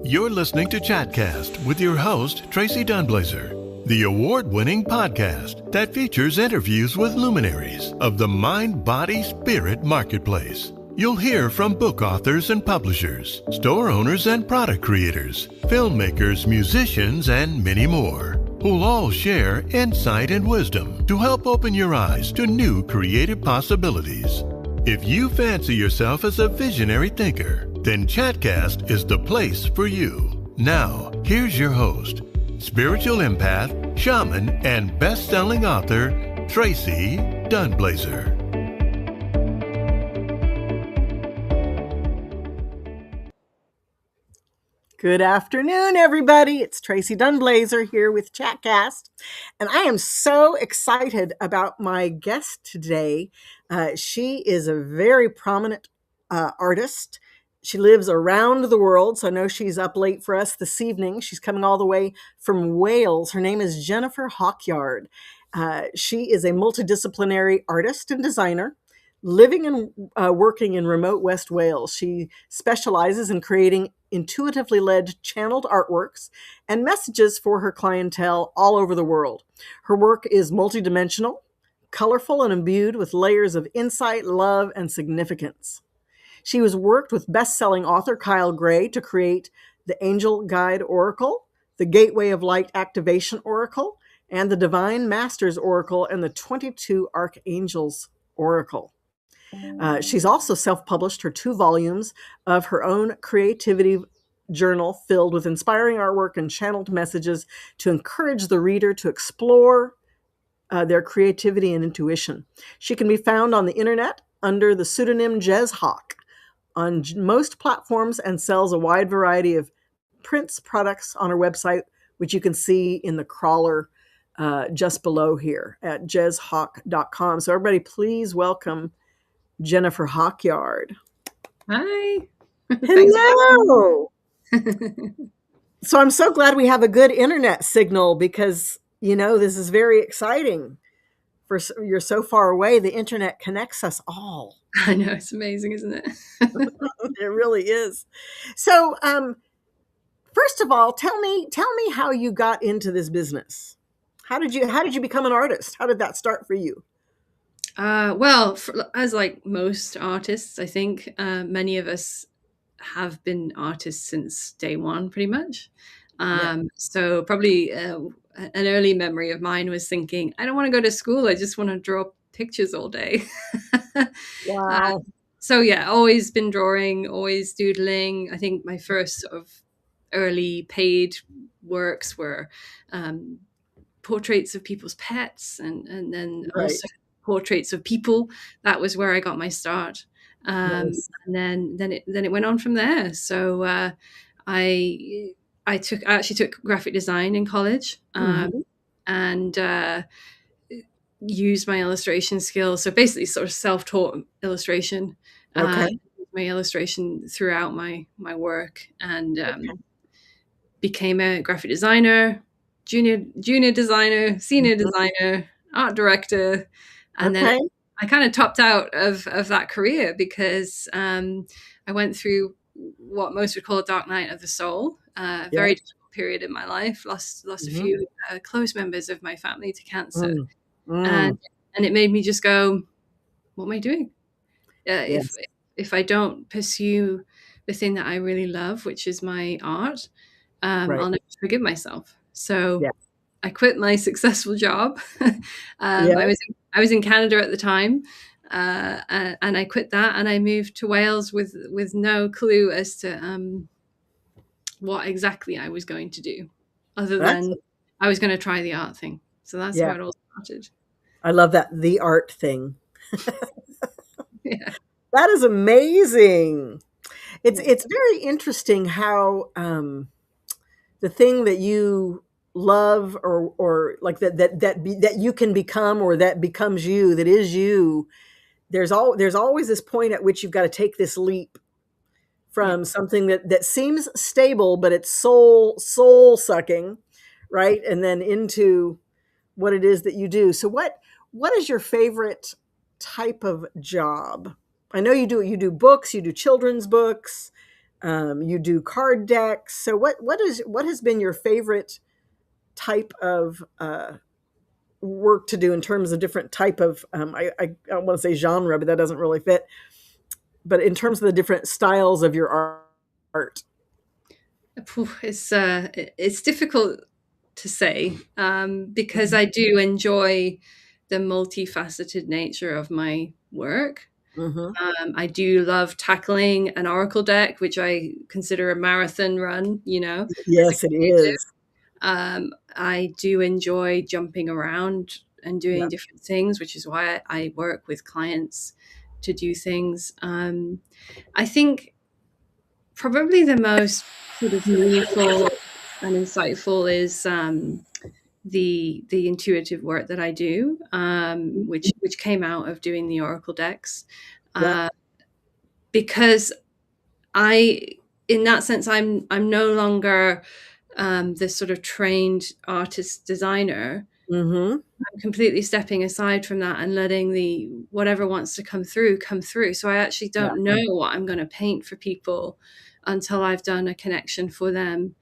You're listening to Chatcast with your host, Tracee Dunblazier, the award-winning podcast that features interviews with luminaries of the mind, body, spirit marketplace. You'll hear from book authors and publishers, store owners and product creators, filmmakers, musicians, and many more, who'll all share insight and wisdom to help open your eyes to new creative possibilities. If you fancy yourself as a visionary thinker, then Chatcast is the place for you. Now, here's your host, spiritual empath, shaman, and best-selling author, Tracee Dunblazier. Good afternoon, everybody. It's Tracee Dunblazier here with Chatcast, and I am so excited about my guest today. She is a very prominent artist. She lives around the world, so I know she's up late for us this evening. She's coming all the way from Wales. Her name is Jennifer Hawkyard. She is a multidisciplinary artist and designer living and working in remote West Wales. She specializes in creating intuitively led channeled artworks and messages for her clientele all over the world. Her work is multidimensional, colorful, and imbued with layers of insight, love, and significance. She has worked with best-selling author Kyle Gray to create the Angel Guide Oracle, the Gateway of Light Activation Oracle, and the Divine Masters Oracle and the 22 Archangels Oracle. She's also self-published her 2 volumes of her own creativity journal filled with inspiring artwork and channeled messages to encourage the reader to explore their creativity and intuition. She can be found on the internet under the pseudonym Jez Hawk on most platforms and sells a wide variety of prints products on her website, which you can see in the crawler just below here at jezhawk.com. So everybody, please welcome Jennifer Hawkyard. Hi. Hello. So I'm so glad we have a good internet signal because, you know, this is very exciting. You're so far away, the internet connects us all. I know, it's amazing, isn't it? It really is. So, first of all, tell me how you got into this business. How did you become an artist? How did that start for you? As like most artists, I think many of us have been artists since day one, pretty much. So probably an early memory of mine was thinking, I don't want to go to school. I just want to draw pictures all day. Wow. So yeah, always been drawing, always doodling. I think my first sort of early paid works were portraits of people's pets and then also portraits of people. That was where I got my start. Nice. And then it went on from there. So I actually took graphic design in college and used my illustration skills. So basically sort of self-taught illustration. My illustration throughout my work and became a graphic designer, junior designer, senior designer, art director. And then I kind of topped out of that career because I went through what most would call a dark night of the soul, very difficult period in my life, lost a few close members of my family to cancer. And it made me just go, what am I doing? If I don't pursue the thing that I really love, which is my art, I'll never forgive myself. So I quit my successful job. I was in Canada at the time, and I quit that and I moved to Wales with no clue as to what exactly I was going to do, other than I was going to try the art thing. So that's how it all started. I love that, the art thing. That is amazing. It's very interesting how the thing that you love or like that you can become or that becomes you, that is you, there's always this point at which you've got to take this leap from something that seems stable, but it's soul sucking, right? And then into what it is that you do. So what is your favorite type of job? I know you do books, you do children's books. You do card decks. So what has been your favorite type of work to do in terms of different type of I don't want to say genre, but that doesn't really fit. But in terms of the different styles of your art. It's difficult to say because I do enjoy the multifaceted nature of my work. Mm-hmm. I do love tackling an oracle deck, which I consider a marathon run, as a Yes, it creative. is. I do enjoy jumping around and doing Yeah. different things, which is why I work with clients to do things. I think probably the most sort of meaningful and insightful is the intuitive work that I do, which came out of doing the oracle decks, Yeah. because in that sense, I'm no longer this sort of trained artist designer. Mm-hmm. I'm completely stepping aside from that and letting the whatever wants to come through come through. So I actually Yeah. don't know what I'm going to paint for people until I've done a connection for them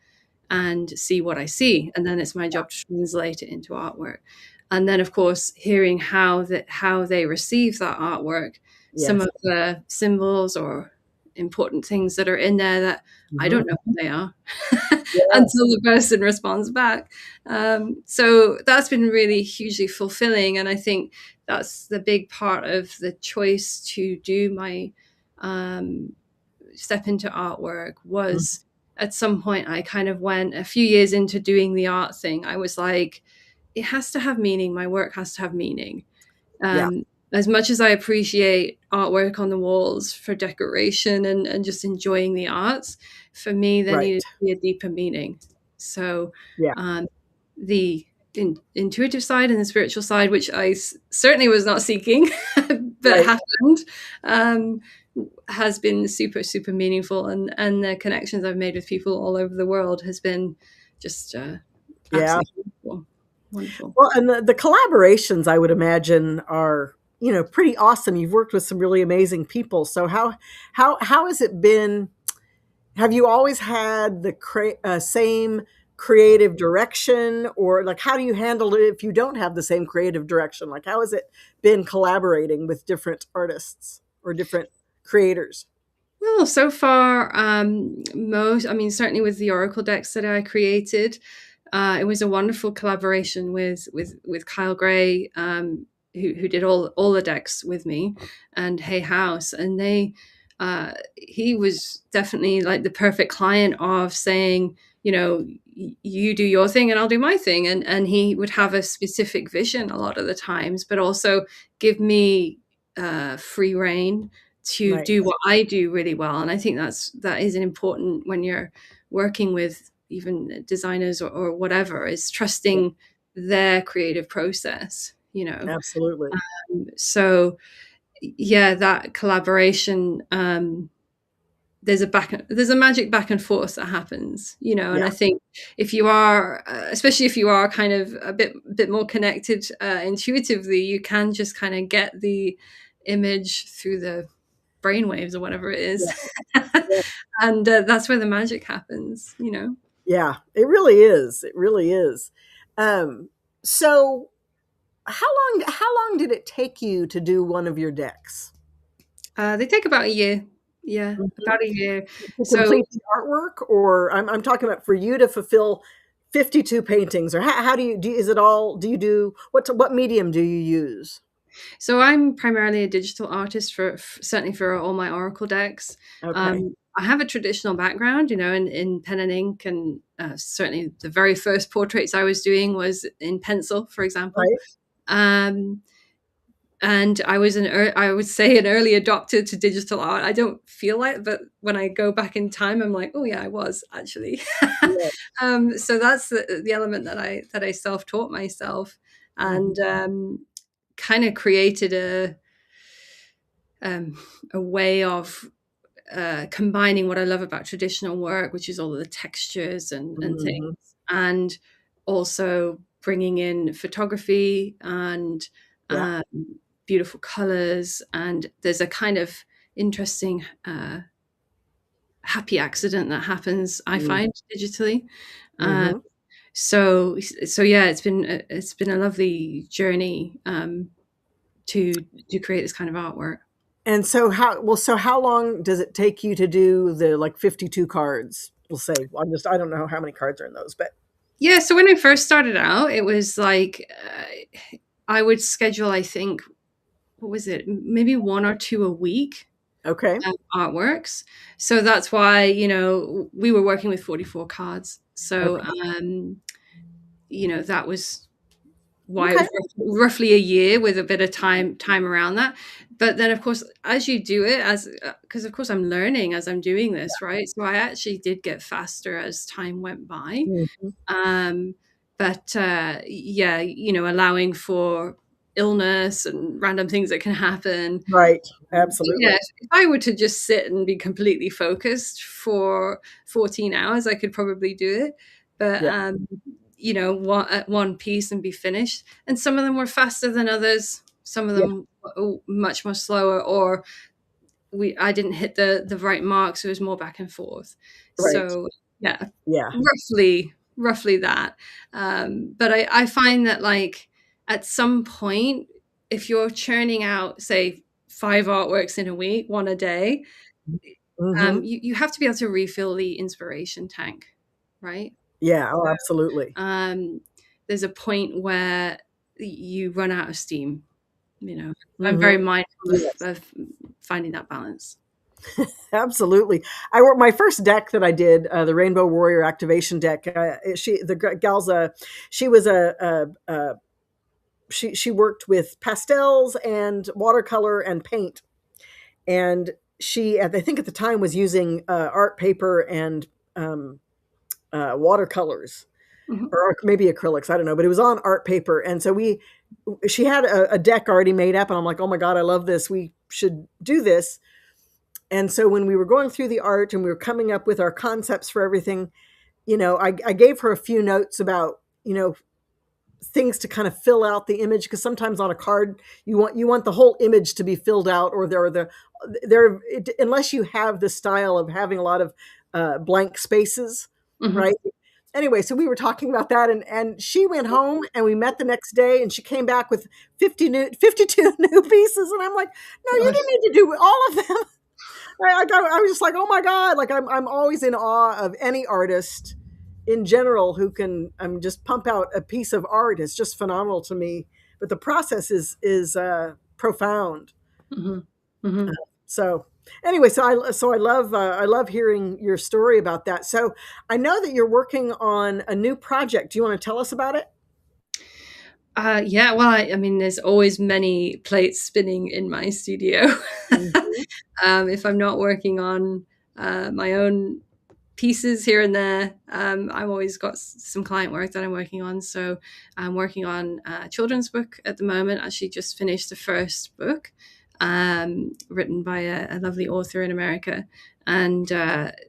and see what I see, and then it's my job to translate it into artwork. And then, of course, hearing how they receive that artwork, some Yes. of the symbols or important things that are in there that I Mm-hmm. don't know what they are Yes. until the person responds back. So that's been really hugely fulfilling, and I think that's the big part of the choice to do my step into artwork was at some point I kind of went a few years into doing the art thing. I was like, it has to have meaning. My work has to have meaning. Yeah. As much as I appreciate artwork on the walls for decoration and just enjoying the arts, for me, there Right. needed to be a deeper meaning. So Yeah. the intuitive side and the spiritual side, which I certainly was not seeking, but Right. happened, has been super, super meaningful. And the connections I've made with people all over the world has been just Yeah. absolutely wonderful. Wonderful. Well, and the collaborations I would imagine are, pretty awesome. You've worked with some really amazing people. So how has it been? Have you always had the same creative direction, or like how do you handle it if you don't have the same creative direction? Like how has it been collaborating with different artists or different creators? Well, so far, certainly with the Oracle decks that I created, it was a wonderful collaboration with Kyle Gray, who did all the decks with me, and Hey House, and he was definitely like the perfect client of saying, you do your thing and I'll do my thing, and he would have a specific vision a lot of the times, but also give me free reign to Right. do what I do really well. And I think that is an important when you're working with even designers or whatever, is trusting their creative process, Absolutely. So yeah, that collaboration, there's a magic back and forth that happens, and Yeah. I think if you are, especially if you are kind of a bit more connected intuitively, you can just kind of get the image through the brainwaves or whatever it is. Yeah. And that's where the magic happens. Yeah, it really is. It really is. Um, so how long did it take you to do one of your decks? They take about a year. Yeah, Mhm. about a year. To So complete the artwork, or I'm talking about for you to fulfill 52 paintings, or how do is it all, do you do, what medium do you use? I'm primarily a digital artist certainly for all my Oracle decks. Okay. I have a traditional background, in pen and ink, and certainly the very first portraits I was doing was in pencil, for example. Right. Um, and I was I would say an early adopter to digital art. I don't feel like, but when I go back in time, I'm like, oh yeah, I was actually. Yeah. So that's the element that I self-taught myself, Mhm. and kind of created a way of combining what I love about traditional work, which is all of the textures and Mhm. things, and also bringing in photography and Yeah. um, beautiful colors. And there's a kind of interesting happy accident that happens, I Mm-hmm. find, digitally. Mm-hmm. So yeah, it's been a lovely journey to create this kind of artwork. And so how long does it take you to do the like 52 cards? We'll say. I don't know how many cards are in those, but Yeah, so when I first started out, it was like I would schedule, I think, what was it, maybe one or two a week okay. artworks. So that's why, we were working with 44 cards. So, Okay. that was why it Okay. was roughly a year with a bit of time around that. But then, of course, as you do it, because of course I'm learning as I'm doing this, right? So I actually did get faster as time went by. Mm-hmm. Um, but yeah, allowing for illness and random things that can happen. Right. But yeah, Absolutely. if I were to just sit and be completely focused for 14 hours, I could probably do it. But Yeah. at one piece and be finished. And some of them were faster than others. Some of Yeah. them were much more slower, or I didn't hit the right mark, so it was more back and forth. Right. So yeah, Yeah. roughly that. But I find that, like, at some point, if you're churning out, say, 5 artworks in a week, one a day, Mm-hmm. you have to be able to refill the inspiration tank, right? Yeah. Oh, absolutely. Um, there's a point where you run out of steam. I'm Mm-hmm. very mindful Yes. of finding that balance. Absolutely. I worked my first deck that I did, the Rainbow Warrior Activation deck. Gal's she was she worked with pastels and watercolor and paint, and I think at the time was using art paper and um, watercolors Mhm. or maybe acrylics. I don't know, but it was on art paper, and so she had a deck already made up, and I'm like, oh my god, I love this. We should do this. And so when we were going through the art and we were coming up with our concepts for everything, I gave her a few notes about, things to kind of fill out the image, because sometimes on a card you want the whole image to be filled out, or unless you have the style of having a lot of blank spaces, Mhm. right? Anyway, so we were talking about that, and she went home and we met the next day, and she came back with 52 new pieces, and I'm like, no, you Gosh. didn't need to do all of them. I was just like, oh my god! Like I'm always in awe of any artist in general who can just pump out a piece of art. It's just phenomenal to me. But the process is profound. Mhm. Mhm. So anyway, I love hearing your story about that. So I know that you're working on a new project. Do you want to tell us about it? Yeah, well, I mean, there's always many plates spinning in my studio. Mhm. If I'm not working on my own pieces here and there, I've always got some client work that I'm working on. So I'm working on a children's book at the moment. I actually just finished the first book, written by a lovely author in America. And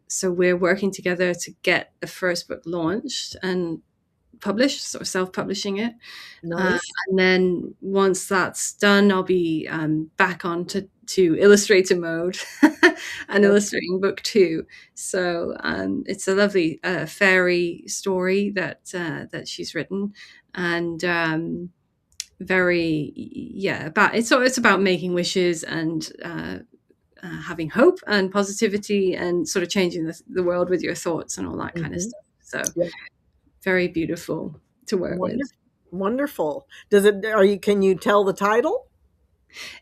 so we're working together to get the first book launched and published, sort of self-publishing it. Uh, Nice. and then once that's done, I'll be back on to illustrator mode and illustrating book two. So it's a lovely fairy story that she's written, and very, yeah, it's about making wishes and having hope and positivity and sort of changing the world with your thoughts and all that kind of Hmm. stuff. So Yeah. very beautiful to work with. Wonderful. Wonderful. Does it? Are you? Can you tell the title?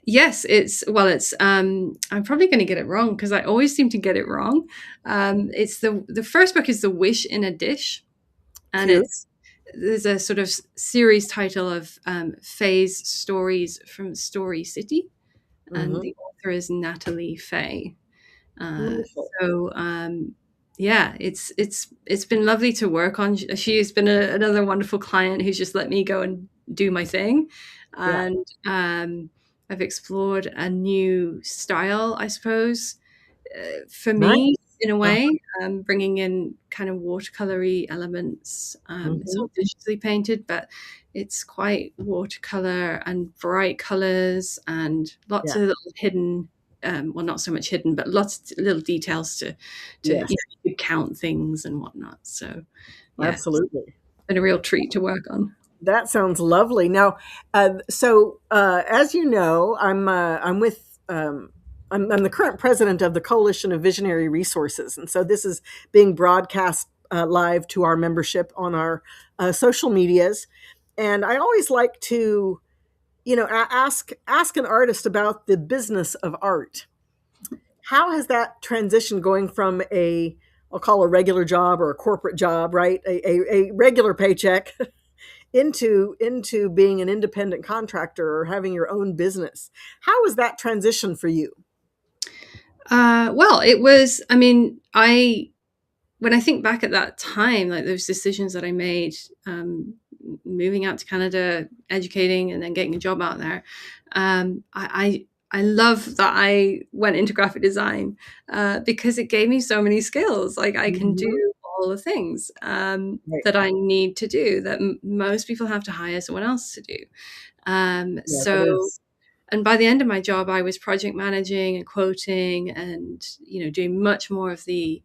Yes, it's I'm probably going to get it wrong because I always seem to get it wrong. It's the first book is The Wish in a Dish, and Cute. there's a sort of series title of Faye's Stories from Story City, and Hmm. the author is Natalie Faye. Uh, Wonderful. so yeah, it's been lovely to work on. She's been another wonderful client who's just let me go and do my thing, Yeah. and I've explored a new style, I suppose, for me Nice. in a Uh, way, bringing in kind of watercolory elements. It's mhm. all digitally painted, but it's quite watercolor and bright colors and lots Yeah. of little hidden well, not so much hidden, but lots of little details to Yes. you count things and whatnot. So yeah, Absolutely. it's been a real treat to work on. That sounds lovely. Now, as you know, I'm with I'm the current president of the Coalition of Visionary Resources, and so this is being broadcast live to our membership on our social medias. And I always like to, ask an artist about the business of art. How has that transition going from I'll call a regular job or a corporate job, right? A regular paycheck into being an independent contractor or having your own business. How was that transition for you? Well, it was, I mean, when I think back at that time, like those decisions that I made, moving out to Canada, educating, and then getting a job out there, I love that I went into graphic design because it gave me so many skills. Like I can do all the things Right. that I need to do that most people have to hire someone else to do. Yes, it is. And by the end of my job, I was project managing and quoting and, doing much more of the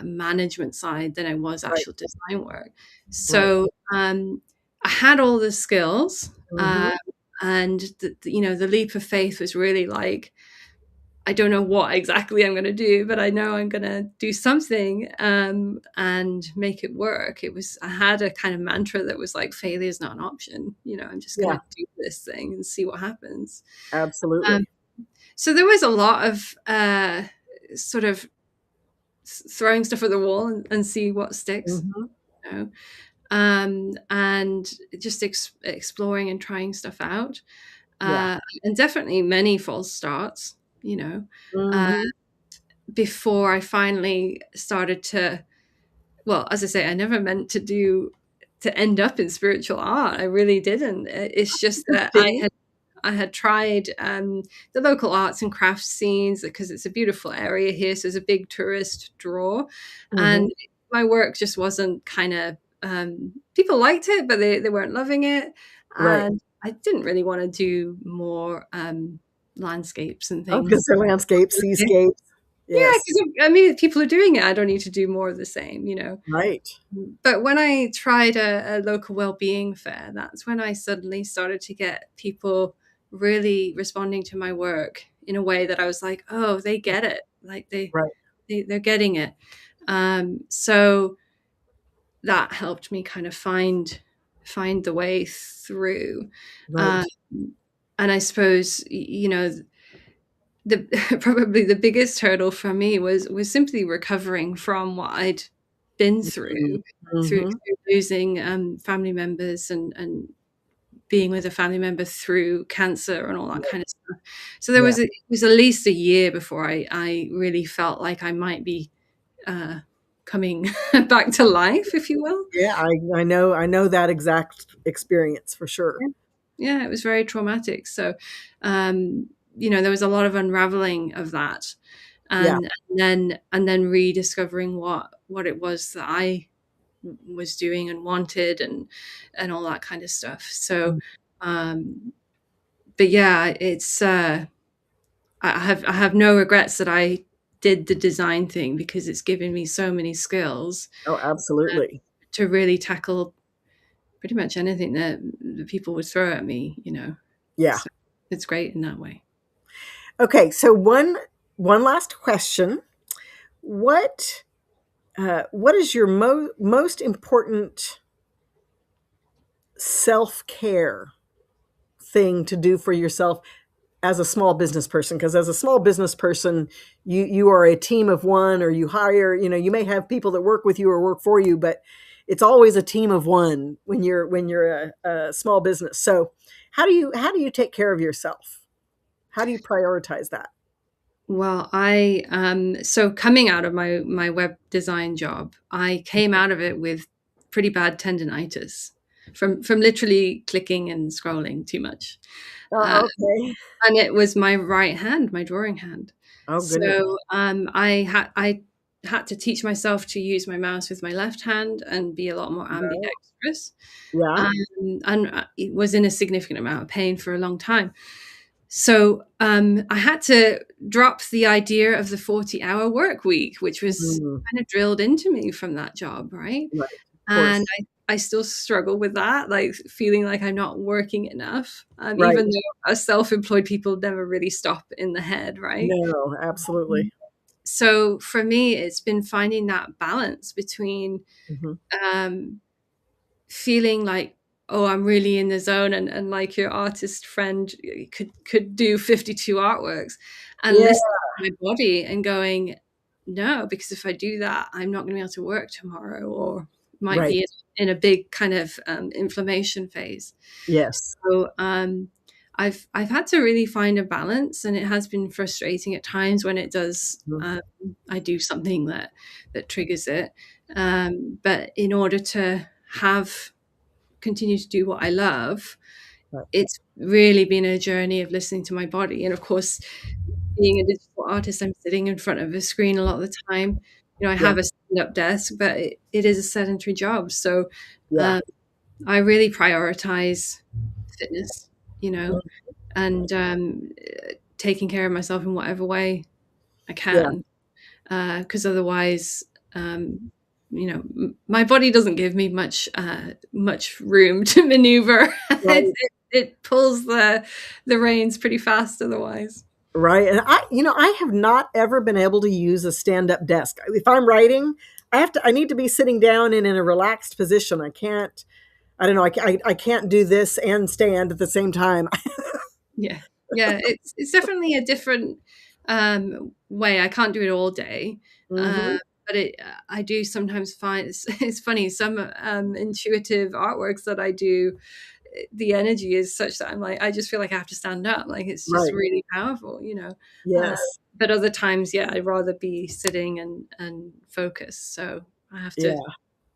management side than I was Right. actual design work. So I had all the skills, Mhm. and the leap of faith was really like, I don't know what exactly I'm going to do, but I know I'm going to do something and make it work. I had a kind of mantra that was like, failure is not an option. I'm just going Yeah, to do this thing and see what happens. Um, absolutely. so there was a lot of sort of throwing stuff at the wall and see what sticks, Mhm. you know? And just exploring and trying stuff out. Yeah. And definitely many false starts, uh, Mhm. before I finally started to, well, as I say, I never meant to end up in spiritual art. I really didn't. It's just that Interesting. I had tried the local arts and crafts scenes because it's a beautiful area here, so there's a big tourist draw, Mhm. and my work just wasn't kind of people liked it, but they weren't loving it, Right. and I didn't really want to do more landscapes and I was gonna things. say landscape, seascapes. Yeah, Yes. because I mean, if people are doing it, I don't need to do more of the same. Right. But when I tried a local well-being fair, that's when I suddenly started to get people really responding to my work in a way that I was like, oh, they get it. Like Right. they're getting it. So that helped me kind of find the way through. Right. Um, and I suppose, the probably the biggest hurdle for me was simply recovering from what I'd been through through, Mhm. through losing family members and being with a family member through cancer and all that kind of stuff. So Yeah. it was at least a year before I really felt like I might be coming back to life, if you will. Yeah, I know that exact experience for sure. Yeah, it was very traumatic. So, there was a lot of unraveling of that, Yeah. and then rediscovering what it was that I was doing and wanted, and all that kind of stuff. So, Mm. um, but yeah, it's I have no regrets that I did the design thing because it's given me so many skills Oh, uh, absolutely. to really tackle pretty much anything that people would throw at me. Yeah. So it's great in that way. Okay, so one last question. What what is your most important self-care thing to do for yourself as a small business person? Because as a small business person, you are a team of one, or you hire, you may have people that work with you or work for you, but it's always a team of one when you're a small business. So how do you take care of yourself? How do you prioritize that? Well, so coming out of my web design job, I came out of it with pretty bad tendinitis from literally clicking and scrolling too much. Uh, Okay. and it was my right hand, my drawing hand. Oh goodness. So I had to teach myself to use my mouse with my left hand and be a lot more No. ambidextrous. Yeah. And it was in a significant amount of pain for a long time. So I had to drop the idea of the 40-hour work week, which was kind of drilled into me from that job, right? Right. Of course. And I still struggle with that, like feeling like I'm not working enough, Right. even though as self-employed people never really stop in the head, right? No, absolutely. So for me, it's been finding that balance between um, feeling like, oh, I'm really in the zone, and like your artist friend could do 52 artworks, and Yeah. listening to my body and going, no, because if I do that, I'm not going to be able to work tomorrow, or might Right. be in a big kind of inflammation phase. Yes. So I've had to really find a balance, and it has been frustrating at times when it does. I do something that triggers it, but in order to continue to do what I love, Right. it's really been a journey of listening to my body. And of course, being a digital artist, I'm sitting in front of a screen a lot of the time. I Yeah. have a stand-up desk, but it is a sedentary job. So Yeah. I really prioritize fitness, and taking care of myself in whatever way I can. Because otherwise, my body doesn't give me much room to maneuver. Right. It pulls the reins pretty fast otherwise. Right. And I have not ever been able to use a stand-up desk. If I'm writing, I need to be sitting down and in a relaxed position. I don't know. I can't do this and stand at the same time. Yeah. It's definitely a different way. I can't do it all day. But I do sometimes find it's funny, some intuitive artworks that I do, the energy is such that I'm like, I just feel like I have to stand up. Like it's just Right. really powerful, Yes. But other times, I'd rather be sitting and focus. So I have to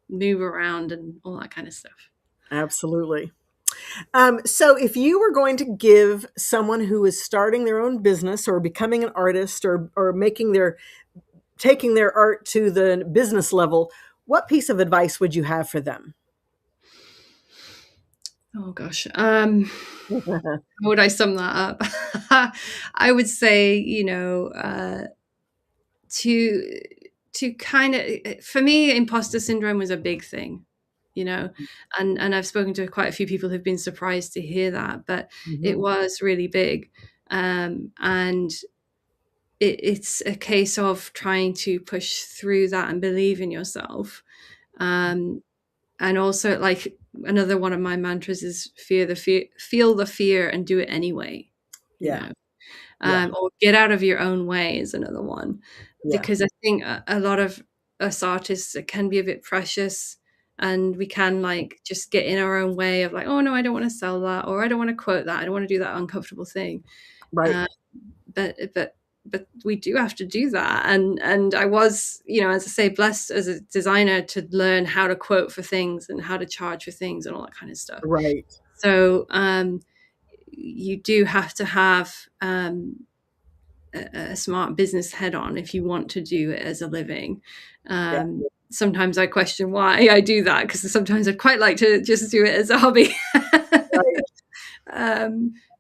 move around and all that kind of stuff. Absolutely. So if you were going to give someone who is starting their own business or becoming an artist or taking their art to the business level, what piece of advice would you have for them? Oh gosh. How would I sum that up? I would say, to kind of, for me, imposter syndrome was a big thing, and I've spoken to quite a few people who've been surprised to hear that, but it was really big. And it's a case of trying to push through that and believe in yourself. And also, like, another one of my mantras is feel the fear and do it anyway, or get out of your own way is another one, because I think a lot of us artists, it can be a bit precious, and we can like just get in our own way of like, oh no, I don't want to sell that, or I don't want to quote that, I don't want to do that uncomfortable thing. Right. But we do have to do that, and I was, as I say, blessed as a designer to learn how to quote for things and how to charge for things and all that kind of stuff. Right. So you do have to have a smart business head on if you want to do it as a living. Sometimes I question why I do that, because sometimes I'd quite like to just do it as a hobby.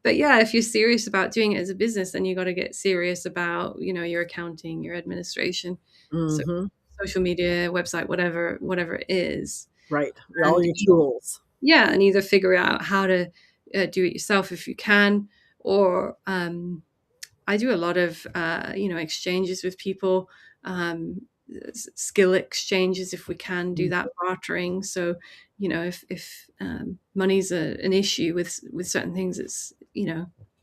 But if you're serious about doing it as a business, then you got to get serious about, your accounting, your administration, so social media, website, whatever it is. Right. All your tools. Yeah. And either figure out how to do it yourself if you can, or I do a lot of, exchanges with people, skill exchanges, if we can do that, bartering. So, if money's an issue with certain things, it's,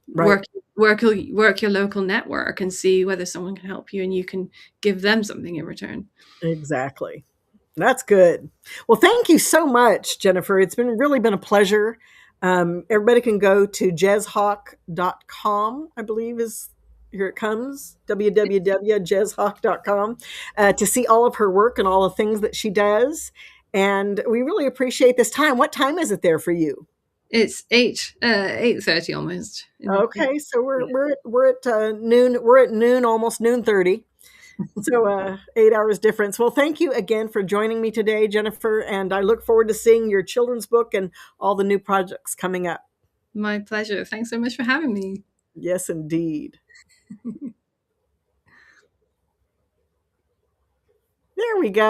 Right. work your local network and see whether someone can help you and you can give them something in return. Exactly. That's good. Well, thank you so much, Jennifer. It's really been a pleasure. Everybody can go to jezhawk.com, I believe here it comes, www.jezhawk.com, to see all of her work and all the things that she does. And we really appreciate this time. What time is it there for you? It's 8:30 almost. Okay, so we're at noon. We're at noon, almost noon 30. So 8 hours difference. Well, thank you again for joining me today, Jennifer. And I look forward to seeing your children's book and all the new projects coming up. My pleasure. Thanks so much for having me. Yes, indeed.